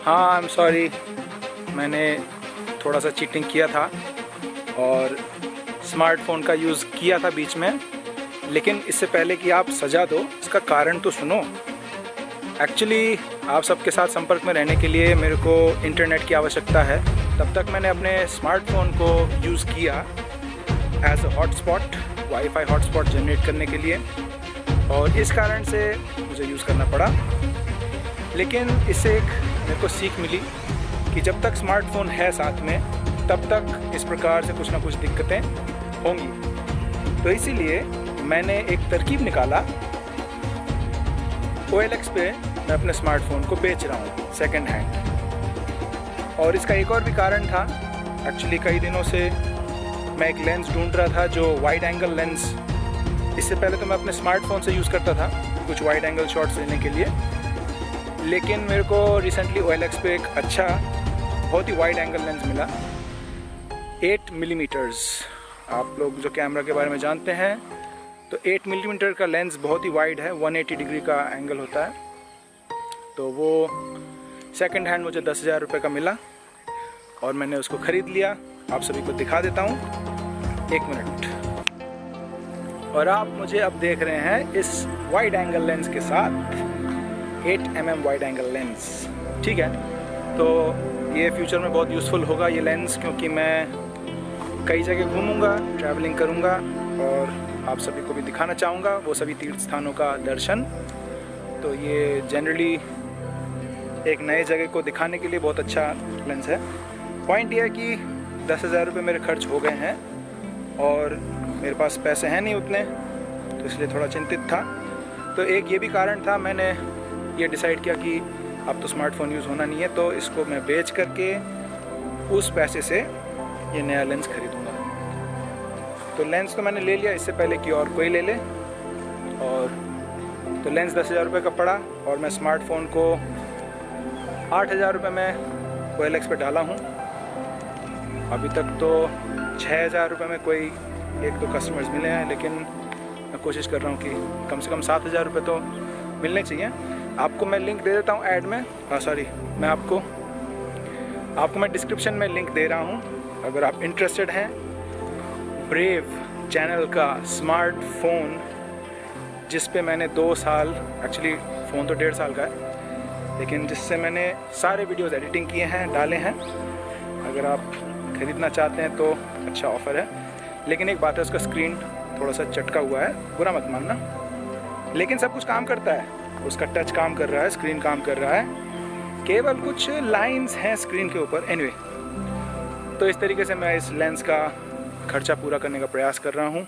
हाँ, I am sorry, मैंने थोड़ा सा चीटिंग किया था और स्मार्टफ़ोन का यूज़ किया था बीच में। लेकिन इससे पहले कि आप सजा दो, इसका कारण तो सुनो। एक्चुअली आप सबके साथ संपर्क में रहने के लिए मेरे को इंटरनेट की आवश्यकता है। तब तक मैंने अपने स्मार्टफ़ोन को यूज़ किया as a hotspot, wifi hotspot generate करने के लिए, और इस कारण से मुझे यूज़ करना पड़ा। लेकिन इससे एक मेरे को सीख मिली कि जब तक स्मार्टफ़ोन है साथ में, तब तक इस प्रकार से कुछ ना कुछ दिक्कतें होंगी। तो इसीलिए मैंने एक तरकीब निकाला। OLX पे मैं अपने स्मार्टफ़ोन को बेच रहा हूँ सेकंड हैंड। और इसका एक और भी कारण था। एक्चुअली कई दिनों से मैं एक लेंस ढूंढ रहा था जो वाइड एंगल लेंस। इससे पहले तो मैं अपने स्मार्टफ़ोन से यूज़ करता था कुछ वाइड एंगल शॉट्स लेने के लिए, लेकिन मेरे को रिसेंटली OLX पे एक अच्छा बहुत ही वाइड एंगल लेंस मिला, 8 मिलीमीटर्स। आप लोग जो कैमरा के बारे में जानते हैं, तो 8 मिलीमीटर का लेंस बहुत ही वाइड है, 180 डिग्री का एंगल होता है। तो वो सेकंड हैंड मुझे 10,000 रुपये का मिला और मैंने उसको ख़रीद लिया। आप सभी को दिखा देता हूँ, 1 मिनट। और आप मुझे अब देख रहे हैं इस वाइड एंगल लेंस के साथ, 8mm वाइड एंगल लेंस, ठीक है। तो ये फ्यूचर में बहुत यूज़फुल होगा ये लेंस, क्योंकि मैं कई जगह घूमूंगा, ट्रैवलिंग करूंगा और आप सभी को भी दिखाना चाहूँगा वो सभी तीर्थ स्थानों का दर्शन। तो ये जनरली एक नए जगह को दिखाने के लिए बहुत अच्छा लेंस है। पॉइंट ये है कि 10,000 रुपये मेरे खर्च हो गए हैं और मेरे पास पैसे हैं नहीं उतने, तो इसलिए थोड़ा चिंतित था। तो एक ये भी कारण था, मैंने ये डिसाइड किया कि अब तो स्मार्टफ़ोन यूज़ होना नहीं है, तो इसको मैं बेच करके उस पैसे से ये नया लेंस खरीदूँगा। तो लेंस तो मैंने ले लिया, इससे पहले कि और कोई ले ले। और तो लेंस 10,000 रुपये का पड़ा और मैं स्मार्टफ़ोन को 8,000 रुपये में OLX पे डाला हूँ। अभी तक तो 6,000 रुपये में कोई 1-2 कस्टमर्स मिले हैं, लेकिन मैं कोशिश कर रहा हूँ कि कम से कम 7,000 रुपये तो मिलने चाहिए। आपको मैं लिंक दे देता हूँ ऐड में, मैं आपको मैं डिस्क्रिप्शन में लिंक दे रहा हूँ। अगर आप इंटरेस्टेड हैं ब्रेव चैनल का स्मार्टफ़ोन, जिस पे मैंने 2 साल, एक्चुअली फ़ोन तो 1.5 साल का है, लेकिन जिससे मैंने सारे वीडियोस एडिटिंग किए हैं, डाले हैं। अगर आप ख़रीदना चाहते हैं तो अच्छा ऑफ़र है। लेकिन एक बात है, उसका स्क्रीन थोड़ा सा चटका हुआ है, बुरा मत मानना, लेकिन सब कुछ काम करता है। उसका टच काम कर रहा है, स्क्रीन काम कर रहा है, केवल कुछ लाइंस हैं स्क्रीन के ऊपर। एनीवे, तो इस तरीके से मैं इस लेंस का खर्चा पूरा करने का प्रयास कर रहा हूँ।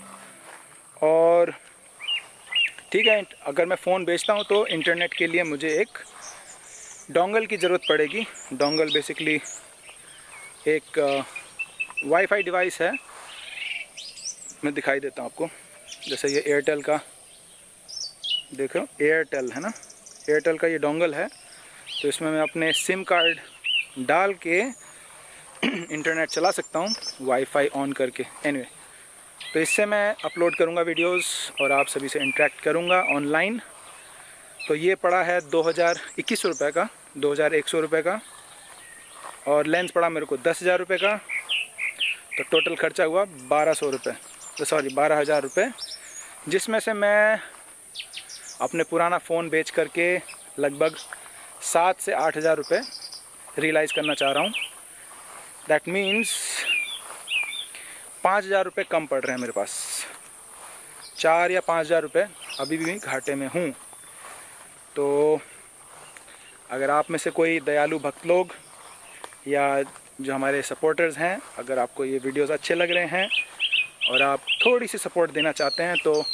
और ठीक है, अगर मैं फ़ोन बेचता हूँ तो इंटरनेट के लिए मुझे एक डोंगल की ज़रूरत पड़ेगी। डोंगल बेसिकली एक वाईफाई डिवाइस है। मैं दिखाई देता हूँ आपको, जैसे ये एयरटेल का, देखो एयरटेल है ना, एयरटेल का ये डोंगल है। तो इसमें मैं अपने सिम कार्ड डाल के इंटरनेट चला सकता हूँ वाईफाई ऑन करके। एनीवे, तो इससे मैं अपलोड करूँगा वीडियोस और आप सभी से इंटरेक्ट करूँगा ऑनलाइन। तो ये पड़ा है 2,021 रुपये का, 2,100 रुपये का, और लेंस पड़ा मेरे को 10,000 रुपये का। तो टोटल खर्चा हुआ 1,200 रुपये, तो 12,000 रुपये, जिसमें से मैं अपने पुराना फ़ोन बेच करके लगभग 7 से 8,000 रुपये रियलाइज़ करना चाह रहा हूँ। दैट मीन्स 5,000 रुपये कम पड़ रहे हैं मेरे पास। 4 या 5,000 रुपये अभी भी घाटे में हूँ। तो अगर आप में से कोई दयालु भक्त लोग या जो हमारे सपोर्टर्स हैं, अगर आपको ये वीडियोस अच्छे लग रहे हैं और आप थोड़ी सी सपोर्ट देना चाहते हैं, तो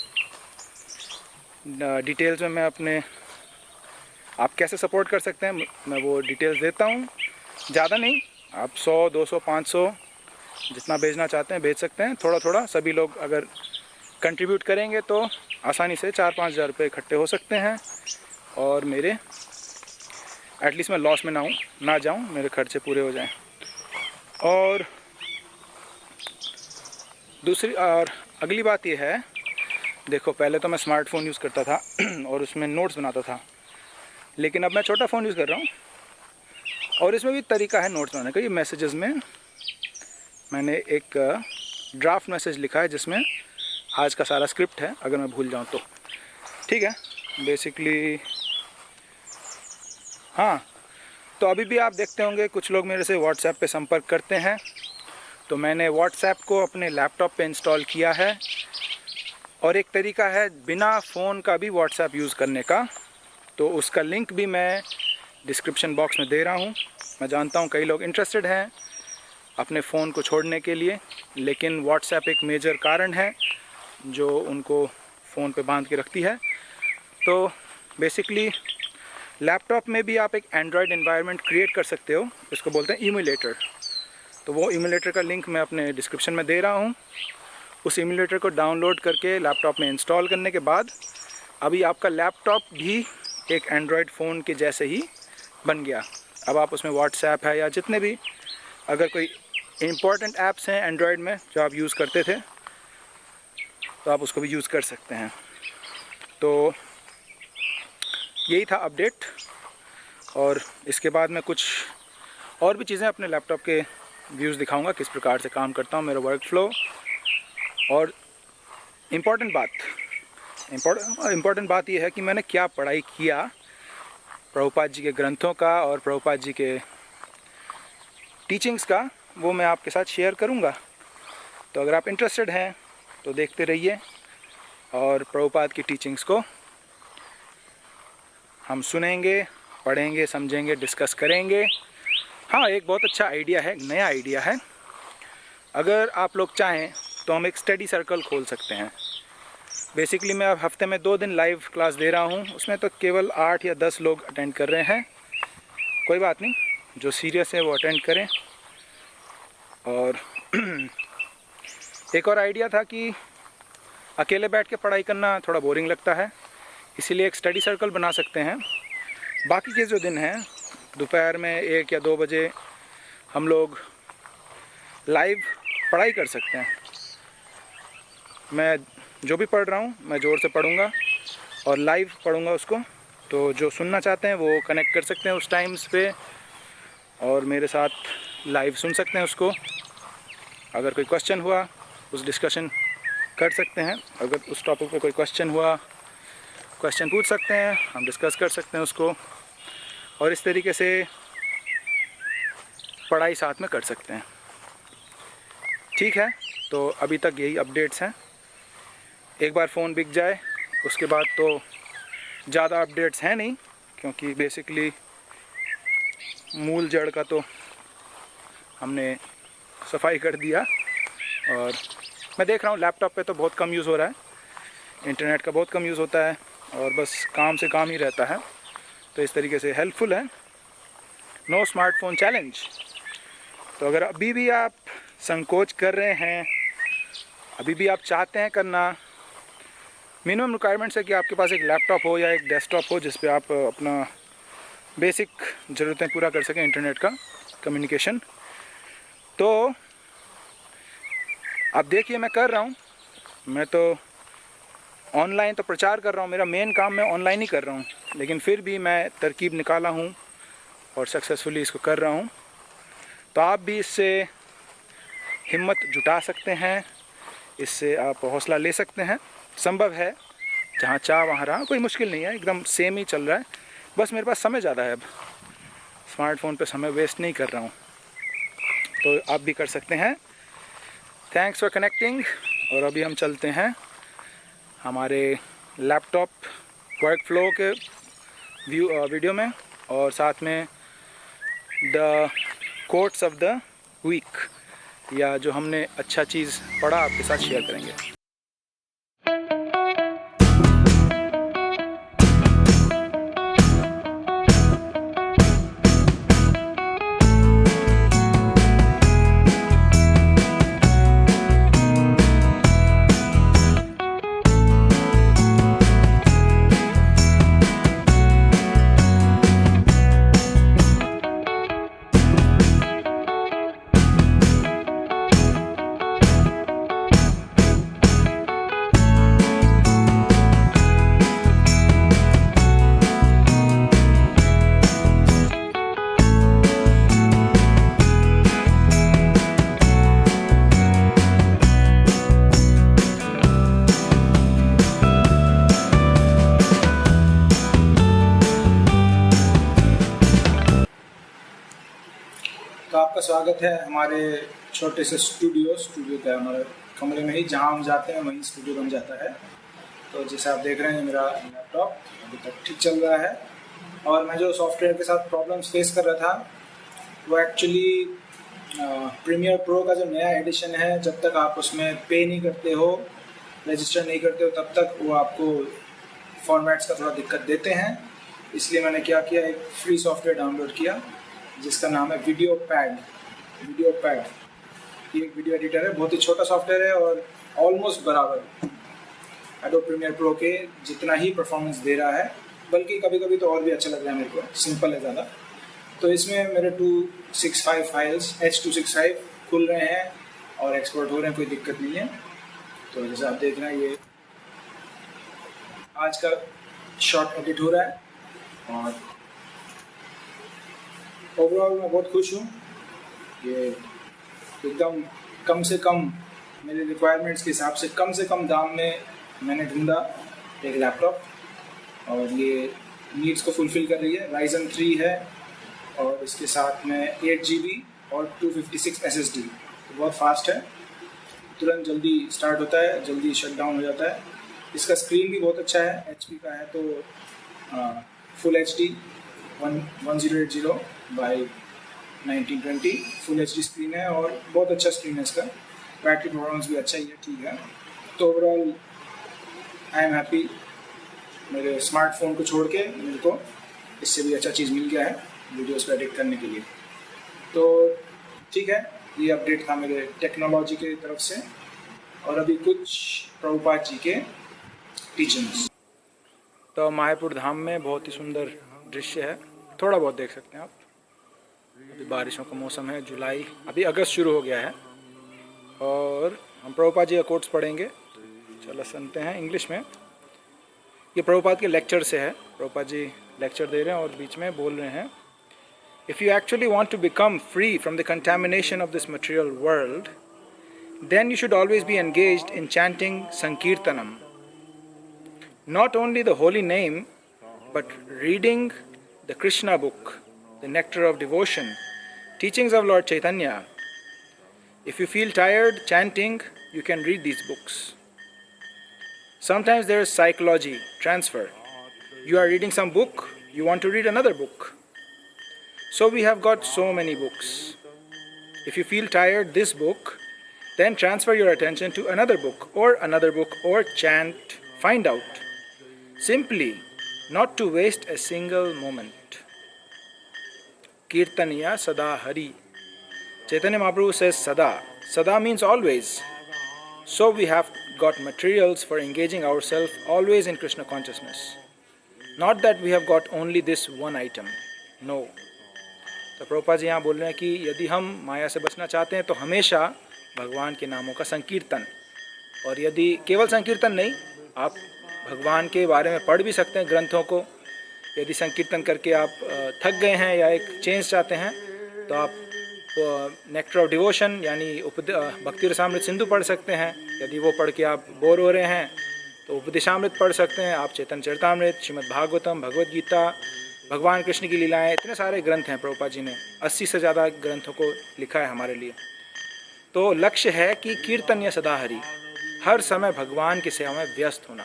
डिटेल्स में मैं आप कैसे सपोर्ट कर सकते हैं मैं वो डिटेल्स देता हूँ। ज़्यादा नहीं, आप 100, 200, 500 जितना भेजना चाहते हैं भेज सकते हैं। थोड़ा थोड़ा सभी लोग अगर कंट्रीब्यूट करेंगे तो आसानी से 4-5 हज़ार रुपये इकट्ठे हो सकते हैं और मेरे एटलीस्ट मैं लॉस में ना जाऊँ, मेरे खर्चे पूरे हो जाएं। और दूसरी और अगली बात यह है, देखो पहले तो मैं स्मार्टफ़ोन यूज़ करता था और उसमें नोट्स बनाता था, लेकिन अब मैं छोटा फ़ोन यूज़ कर रहा हूँ और इसमें भी तरीका है नोट्स बनाने का। ये मैसेजेस में मैंने एक ड्राफ्ट मैसेज लिखा है जिसमें आज का सारा स्क्रिप्ट है, अगर मैं भूल जाऊँ तो। ठीक है, बेसिकली हाँ। तो अभी भी आप देखते होंगे कुछ लोग मेरे से व्हाट्सएप पे संपर्क करते हैं, तो मैंने व्हाट्सएप को अपने लैपटॉप पे इंस्टॉल किया है। और एक तरीका है बिना फ़ोन का भी व्हाट्सएप यूज़ करने का, तो उसका लिंक भी मैं डिस्क्रिप्शन बॉक्स में दे रहा हूँ। मैं जानता हूँ कई लोग इंटरेस्टेड हैं अपने फ़ोन को छोड़ने के लिए, लेकिन व्हाट्सएप एक मेजर कारण है जो उनको फ़ोन पे बांध के रखती है। तो बेसिकली लैपटॉप में भी आप एक एंड्रॉयड एनवायरनमेंट क्रिएट कर सकते हो, इसको बोलते हैं इम्यूलेटर। तो वो इम्यूलेटर का लिंक मैं अपने डिस्क्रिप्शन में दे रहा हूँ। उस इम्यूलेटर को डाउनलोड करके लैपटॉप में इंस्टॉल करने के बाद अभी आपका लैपटॉप भी एक एंड्रॉयड फ़ोन के जैसे ही बन गया। अब आप उसमें व्हाट्सएप है या जितने भी अगर कोई इम्पोर्टेंट ऐप्स हैं एंड्रॉयड में जो आप यूज़ करते थे, तो आप उसको भी यूज़ कर सकते हैं। तो यही था अपडेट। और इसके बाद मैं कुछ और भी चीज़ें अपने लैपटॉप के व्यूज़ दिखाऊंगा, किस प्रकार से काम करता हूँ, मेरा वर्क फ्लो। और इम्पॉर्टेंट बात यह है कि मैंने क्या पढ़ाई किया प्रभुपाद जी के ग्रंथों का और प्रभुपाद जी के टीचिंग्स का, वो मैं आपके साथ शेयर करूंगा। तो अगर आप इंटरेस्टेड हैं तो देखते रहिए और प्रभुपाद की टीचिंग्स को हम सुनेंगे, पढ़ेंगे, समझेंगे, डिस्कस करेंगे। हाँ, एक बहुत अच्छा आइडिया है, नया आइडिया है। अगर आप लोग चाहें तो हम एक स्टडी सर्कल खोल सकते हैं। बेसिकली मैं अब हफ्ते में 2 दिन लाइव क्लास दे रहा हूँ, उसमें तो केवल 8 या 10 लोग अटेंड कर रहे हैं। कोई बात नहीं, जो सीरियस है वो अटेंड करें। और एक और आइडिया था कि अकेले बैठ के पढ़ाई करना थोड़ा बोरिंग लगता है, इसीलिए एक स्टडी सर्कल बना सकते हैं। बाकी के जो दिन हैं दोपहर में 1 या 2 बजे हम लोग लाइव पढ़ाई कर सकते हैं। मैं जो भी पढ़ रहा हूँ मैं ज़ोर से पढ़ूँगा और लाइव पढ़ूँगा उसको। तो जो सुनना चाहते हैं वो कनेक्ट कर सकते हैं उस टाइम्स पे और मेरे साथ लाइव सुन सकते हैं उसको। अगर कोई क्वेश्चन हुआ उस डिस्कशन कर सकते हैं। अगर उस टॉपिक पे कोई क्वेश्चन हुआ, क्वेश्चन पूछ सकते हैं, हम डिस्कस कर सकते हैं उसको। और इस तरीके से पढ़ाई साथ में कर सकते हैं। ठीक है, तो अभी तक यही अपडेट्स हैं। एक बार फ़ोन बिक जाए उसके बाद तो ज़्यादा अपडेट्स हैं नहीं, क्योंकि बेसिकली मूल जड़ का तो हमने सफाई कर दिया। और मैं देख रहा हूँ लैपटॉप पे तो बहुत कम यूज़ हो रहा है, इंटरनेट का बहुत कम यूज़ होता है और बस काम से काम ही रहता है। तो इस तरीके से हेल्पफुल है। No smartphone challenge. तो अगर अभी भी आप संकोच कर रहे हैं, अभी भी आप चाहते हैं करना, मिनिमम रिक्वायरमेंट्स है कि आपके पास एक लैपटॉप हो या एक डेस्कटॉप हो जिस पे आप अपना बेसिक ज़रूरतें पूरा कर सकें, इंटरनेट का कम्युनिकेशन। तो आप देखिए मैं कर रहा हूँ, मैं तो ऑनलाइन तो प्रचार कर रहा हूँ, मेरा मेन काम मैं ऑनलाइन ही कर रहा हूँ, लेकिन फिर भी मैं तरकीब निकाला हूँ और सक्सेसफुली इसको कर रहा हूँ। तो आप भी इससे हिम्मत जुटा सकते हैं, इससे आप हौसला ले सकते हैं। संभव है, जहाँ चाह वहाँ रहा, कोई मुश्किल नहीं है, एकदम सेम ही चल रहा है। बस मेरे पास समय ज़्यादा है, अब स्मार्टफोन पे समय वेस्ट नहीं कर रहा हूँ। तो आप भी कर सकते हैं। Thanks for connecting. और अभी हम चलते हैं हमारे लैपटॉप वर्क फ्लो के वीडियो में, और साथ में the quotes of the week, या जो हमने अच्छा चीज़ पढ़ा आपके साथ शेयर करेंगे। आपका स्वागत है हमारे छोटे से स्टूडियो का हमारे कमरे में ही, जहाँ हम जाते हैं वहीं स्टूडियो बन जाता है। तो जैसे आप देख रहे हैं मेरा लैपटॉप अभी तक ठीक चल रहा है, और मैं जो सॉफ्टवेयर के साथ प्रॉब्लम्स फेस कर रहा था वो एक्चुअली प्रीमियर प्रो का जो नया एडिशन है, जब तक आप उसमें पे नहीं करते हो, रजिस्टर नहीं करते हो, तब तक वो आपको फॉर्मेट्स का थोड़ा दिक्कत देते हैं। इसलिए मैंने क्या किया, एक फ्री सॉफ्टवेयर डाउनलोड किया जिसका नाम है वीडियो पैड। ये एक वीडियो एडिटर है, बहुत ही छोटा सॉफ्टवेयर है और ऑलमोस्ट बराबर एडोब प्रीमियर प्रो के जितना ही परफॉर्मेंस दे रहा है, बल्कि कभी कभी तो और भी अच्छा लग रहा है मेरे को, सिंपल है ज़्यादा। तो इसमें मेरे 265 फाइल्स H265 खुल रहे हैं और एक्सपोर्ट हो रहे हैं, कोई दिक्कत नहीं है। तो जैसे आप देख रहे हैं ये आज का शॉट एडिट हो रहा है, और ओवरऑल मैं बहुत खुश हूँ। ये एकदम कम से कम मेरे रिक्वायरमेंट्स के हिसाब से कम दाम में मैंने ढूंढा एक लैपटॉप, और ये नीड्स को फुलफ़िल कर रही है। Ryzen 3 है और इसके साथ में 8 GB और 256 SSD, तो बहुत फास्ट है, तुरंत जल्दी स्टार्ट होता है, जल्दी शट डाउन हो जाता है। इसका स्क्रीन भी बहुत अच्छा है, HP का है, तो full HD 1080 by 1920 full HD screen है, और बहुत अच्छा स्क्रीन है इसका। बैटरी परफॉर्मेंस भी अच्छा ही है, ठीक है। तो ओवरऑल आई एम हैप्पी। मेरे स्मार्टफोन को छोड़ के मेरे को इससे भी अच्छा चीज़ मिल गया है वीडियोस को एडिट करने के लिए। तो ठीक है, ये अपडेट था मेरे टेक्नोलॉजी की तरफ से। और अभी कुछ प्रभुपाद जी के टीचिंग्स। तो मायापुर धाम में बहुत ही सुंदर दृश्य है, थोड़ा बहुत देख सकते हैं आप। अभी बारिशों का मौसम है, जुलाई, अभी अगस्त शुरू हो गया है, और हम प्रभुपाद जी का कोट्स पढ़ेंगे। चलो सुनते हैं इंग्लिश में। ये प्रभुपाद के लेक्चर से है, प्रभुपाद जी लेक्चर दे रहे हैं और बीच में बोल रहे हैं, if you actually want to become free from the contamination of this material world, then you should always be engaged in chanting Sankirtanam. Not only the holy name, but reading the Krishna book, the nectar of devotion, teachings of Lord Chaitanya. If you feel tired chanting, you can read these books. Sometimes there is psychology, transfer. You are reading some book, you want to read another book. So we have got so many books. If you feel tired this book, then transfer your attention to another book, or chant, find out. Simply, not to waste a single moment. Kirtaniya Sada Hari. Chaitanya Mahaprabhu says Sada. Sada means always. So we have got materials for engaging ourselves always in Krishna consciousness. Not that we have got only this one item. No. तो प्रभुपाद जी यहाँ बोल रहे हैं कि यदि हम माया से बचना चाहते हैं तो हमेशा भगवान के नामों का संकीर्तन, और यदि केवल संकीर्तन नहीं, आप भगवान के बारे में पढ़ भी सकते हैं ग्रंथों को। यदि संकीर्तन करके आप थक गए हैं या एक चेंज चाहते हैं, तो आप नेक्टर ऑफ डिवोशन यानी भक्ति रसामृत सिंधु पढ़ सकते हैं। यदि वो पढ़ के आप बोर हो रहे हैं तो उपदेशामृत पढ़ सकते हैं आप, चेतन चरितामृत, श्रीमद् भागवतम, भगवद गीता, भगवान कृष्ण की लीलाएँ, इतने सारे ग्रंथ हैं। प्रभुपाद जी ने 80 से ज़्यादा ग्रंथों को लिखा है हमारे लिए। तो लक्ष्य है कि कीर्तन या सदाहरि, हर समय भगवान की सेवा में व्यस्त होना,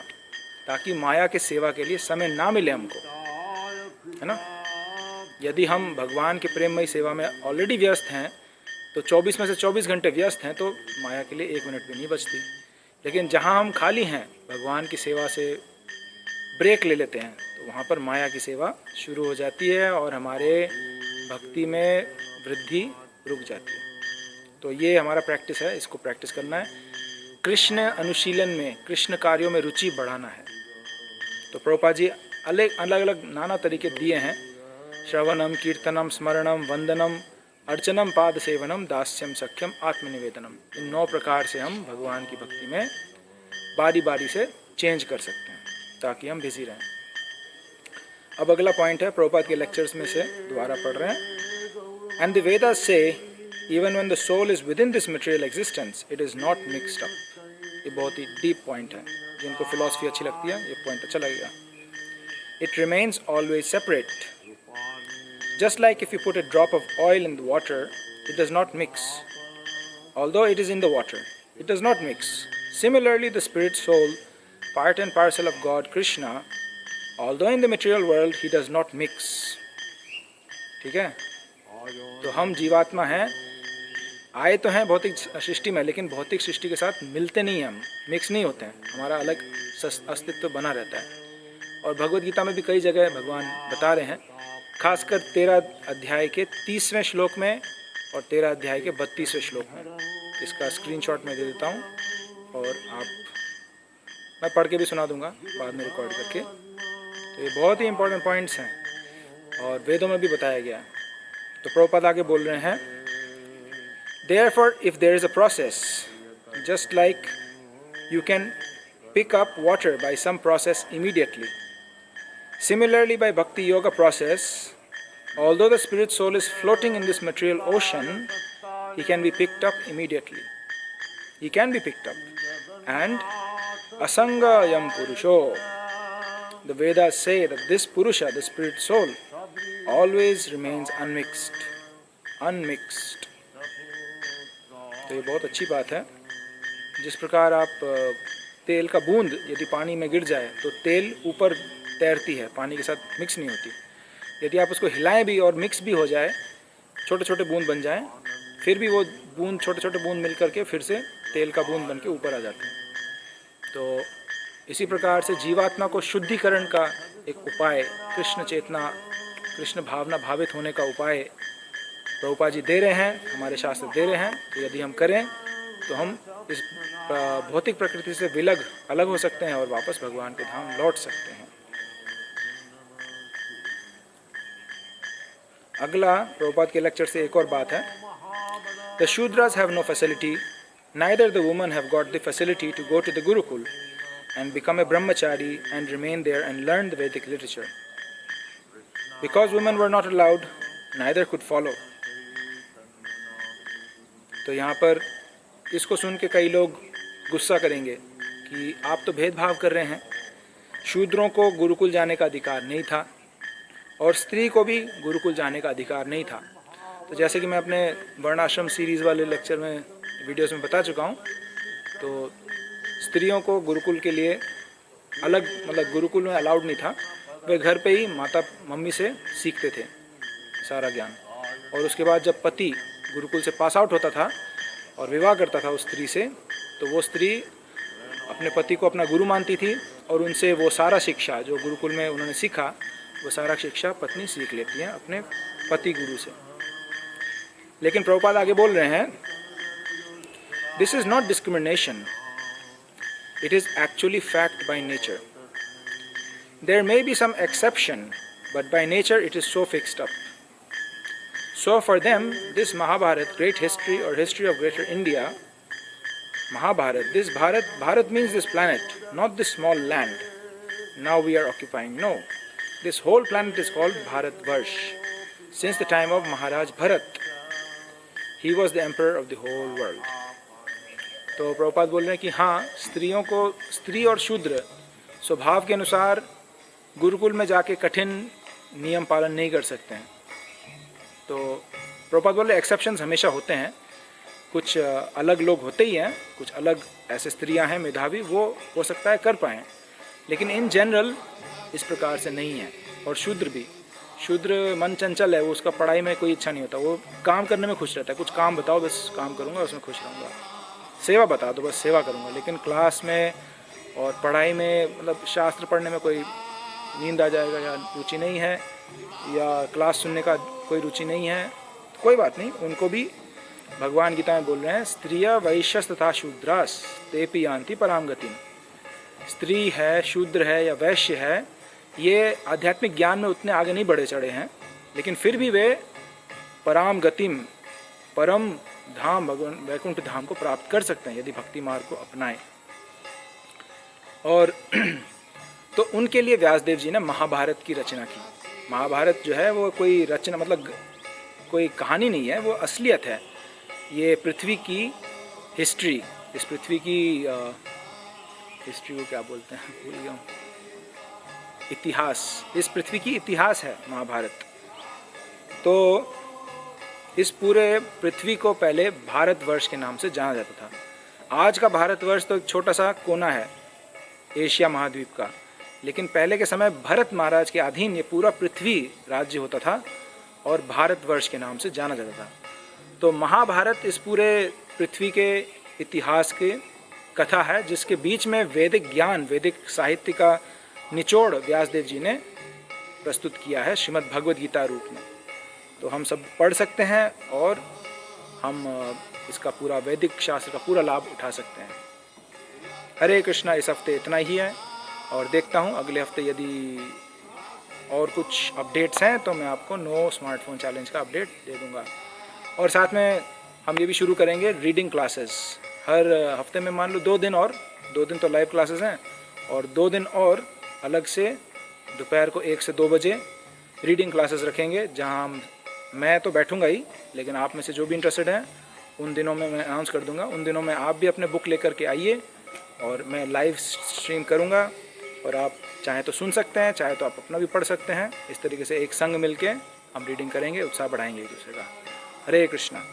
ताकि माया के सेवा के लिए समय ना मिले हमको, है ना। यदि हम भगवान के प्रेममयी सेवा में ऑलरेडी व्यस्त हैं, तो 24 में से 24 घंटे व्यस्त हैं, तो माया के लिए 1 मिनट भी नहीं बचती। लेकिन जहाँ हम खाली हैं, भगवान की सेवा से ब्रेक ले लेते हैं, तो वहाँ पर माया की सेवा शुरू हो जाती है और हमारे भक्ति में वृद्धि रुक जाती है। तो ये हमारा प्रैक्टिस है, इसको प्रैक्टिस करना है। कृष्ण अनुशीलन में, कृष्ण कार्यों में रुचि बढ़ाना है। तो प्रभुपाद जी अलग अलग नाना तरीके दिए हैं, श्रवणम, कीर्तनम, स्मरणम, वंदनम, अर्चनम, पाद सेवनम, दास्यम, सख्यम, आत्मनिवेदनम। इन 9 प्रकार से हम भगवान की भक्ति में बारी बारी से चेंज कर सकते हैं, ताकि हम बिजी रहें। अब अगला पॉइंट है, प्रभुपाद के लेक्चर्स में से दोबारा पढ़ रहे हैं। एंड द वेदास से even when the soul is within this material existence, it is not mixed up. ये बहुत ही डीप पॉइंट है, जिनको फिलॉसफी अच्छी लगती है ये पॉइंट अच्छा लगेगा। It remains always separate. Just like if you put a drop of oil in the water, it does not mix. Although it is in the water, it does not mix. Similarly, the spirit soul, part and parcel of God Krishna, although in the material world he does not mix. ठीक है, तो हम जीवात्मा हैं, आए तो हैं भौतिक सृष्टि में, लेकिन भौतिक सृष्टि के साथ मिलते नहीं हैं, हम मिक्स नहीं होते हैं, हमारा अलग अस्तित्व बना रहता है। और भगवद गीता में भी कई जगह भगवान बता रहे हैं, खासकर 13 अध्याय के 30वें श्लोक में और 13 अध्याय के 32वें श्लोक में। इसका स्क्रीनशॉट मैं दे देता हूँ और मैं पढ़ के भी सुना दूंगा बाद में रिकॉर्ड करके। तो ये बहुत ही इंपॉर्टेंट पॉइंट्स हैं और वेदों में भी बताया गया है। तो प्रभुपाद आगे बोल रहे हैं, Therefore, if there is a process, just like you can pick up water by some process immediately, similarly by Bhakti Yoga process, although the spirit soul is floating in this material ocean, he can be picked up immediately. He can be picked up. And Asanga Yam Purusho, the Vedas say that this Purusha, the spirit soul, always remains unmixed. Unmixed. तो ये बहुत अच्छी बात है। जिस प्रकार आप तेल का बूंद यदि पानी में गिर जाए तो तेल ऊपर तैरती है, पानी के साथ मिक्स नहीं होती। यदि आप उसको हिलाएं भी और मिक्स भी हो जाए, छोटे छोटे बूंद बन जाएं, फिर भी वो बूंद छोटे छोटे बूंद मिल करके फिर से तेल का बूंद बन के ऊपर आ जाते हैं। तो इसी प्रकार से जीवात्मा को शुद्धिकरण का एक उपाय, कृष्ण चेतना, कृष्ण भावना भावित होने का उपाय प्रभुपाद जी दे रहे हैं, हमारे शास्त्र दे रहे हैं। तो यदि हम करें तो हम इस भौतिक प्रकृति से अलग हो सकते हैं और वापस भगवान के धाम लौट सकते हैं। अगला प्रभुपाद के लेक्चर से एक और बात है, The Shudras have no facility, neither the women have got the facility to go to the Gurukul and become a brahmachari and remain there and learn the Vedic literature. Because women were not allowed, neither could follow. तो यहाँ पर इसको सुन के कई लोग गुस्सा करेंगे कि आप तो भेदभाव कर रहे हैं, शूद्रों को गुरुकुल जाने का अधिकार नहीं था और स्त्री को भी गुरुकुल जाने का अधिकार नहीं था। तो जैसे कि मैं अपने वर्णाश्रम सीरीज़ वाले लेक्चर में वीडियोस में बता चुका हूँ, तो स्त्रियों को गुरुकुल के लिए अलग, मतलब गुरुकुल में अलाउड नहीं था, वे घर पे ही मम्मी से सीखते थे सारा ज्ञान। और उसके बाद जब पति गुरुकुल से पास आउट होता था और विवाह करता था उस स्त्री से, तो वो स्त्री अपने पति को अपना गुरु मानती थी और उनसे वो सारा शिक्षा जो गुरुकुल में उन्होंने सीखा, वो सारा शिक्षा पत्नी सीख लेती है अपने पति गुरु से। लेकिन प्रभुपाद आगे बोल रहे हैं, this is not discrimination, it is actually fact by nature. There may be some exception, but by nature it is so fixed up. So for them, this Mahabharat, great history or history of greater India, Mahabharat, this Bharat means this planet, not this small land now we are occupying. No, this whole planet is called Bharatvarsh. Since the time of Maharaj Bharat, he was the emperor of the whole world. तो प्रभुपाद बोल रहे हैं कि हाँ, स्त्रियों को, स्त्री और शूद्र स्वभाव के अनुसार गुरुकुल में जाके कठिन नियम पालन नहीं कर सकते हैं। तो प्रभुपाद बोले एक्सेप्शंस हमेशा होते हैं, कुछ अलग लोग होते ही हैं, कुछ अलग ऐसे स्त्रियां हैं मेधावी, वो हो सकता है कर पाएँ, लेकिन इन जनरल इस प्रकार से नहीं है। और शूद्र भी, शूद्र मन चंचल है, वो उसका पढ़ाई में कोई इच्छा नहीं होता, वो काम करने में खुश रहता है। कुछ काम बताओ, बस काम करूँगा, उसमें खुश रहूँगा। सेवा बता दो, बस सेवा करूँगा। लेकिन क्लास में और पढ़ाई में, मतलब शास्त्र पढ़ने में कोई नींद आ जाएगा या रुचि नहीं है, या क्लास सुनने का कोई रुचि नहीं है, कोई बात नहीं, उनको भी भगवान गीता में बोल रहे हैं, स्त्रिया वैश्यस तथा शूद्रास तेपि यान्ति पराम गतिम। स्त्री है, शूद्र है या वैश्य है, ये आध्यात्मिक ज्ञान में उतने आगे नहीं बढ़े चढ़े हैं, लेकिन फिर भी वे पराम गतिम, परम धाम, भगवान वैकुंठ धाम को प्राप्त कर सकते हैं यदि भक्ति मार्ग को अपनाएं। और तो उनके लिए व्यासदेव जी ने महाभारत की रचना की। महाभारत जो है वो कोई रचना, मतलब कोई कहानी नहीं है, वो असलियत है। ये पृथ्वी की हिस्ट्री, इस पृथ्वी की हिस्ट्री को क्या बोलते हैं, भूल गया हूँ, इतिहास, इस पृथ्वी की इतिहास है महाभारत। तो इस पूरे पृथ्वी को पहले भारतवर्ष के नाम से जाना जाता था। आज का भारतवर्ष तो एक छोटा सा कोना है एशिया महाद्वीप का, लेकिन पहले के समय भरत महाराज के अधीन ये पूरा पृथ्वी राज्य होता था और भारतवर्ष के नाम से जाना जाता था। तो महाभारत इस पूरे पृथ्वी के इतिहास के कथा है, जिसके बीच में वैदिक ज्ञान, वैदिक साहित्य का निचोड़ व्यासदेव जी ने प्रस्तुत किया है श्रीमद् भगवद गीता रूप में। तो हम सब पढ़ सकते हैं और हम इसका पूरा वैदिक शास्त्र का पूरा लाभ उठा सकते हैं। हरे कृष्णा। इस हफ्ते इतना ही है और देखता हूँ अगले हफ्ते यदि और कुछ अपडेट्स हैं तो मैं आपको नो स्मार्टफोन चैलेंज का अपडेट दे दूँगा। और साथ में हम ये भी शुरू करेंगे रीडिंग क्लासेस हर हफ्ते में। मान लो 2 दिन तो लाइव क्लासेस हैं और 2 दिन और अलग से दोपहर को 1 से 2 बजे रीडिंग क्लासेस रखेंगे, जहां मैं तो बैठूंगा ही, लेकिन आप में से जो भी इंटरेस्टेड हैं उन दिनों में मैं अनाउंस कर दूंगा। उन दिनों में आप भी अपने बुक लेकर के आइए और मैं लाइव स्ट्रीम करूंगा और आप चाहे तो सुन सकते हैं, चाहे तो आप अपना भी पढ़ सकते हैं। इस तरीके से एक संग मिलके हम रीडिंग करेंगे, उत्साह बढ़ाएंगे एक दूसरे का। हरे कृष्णा।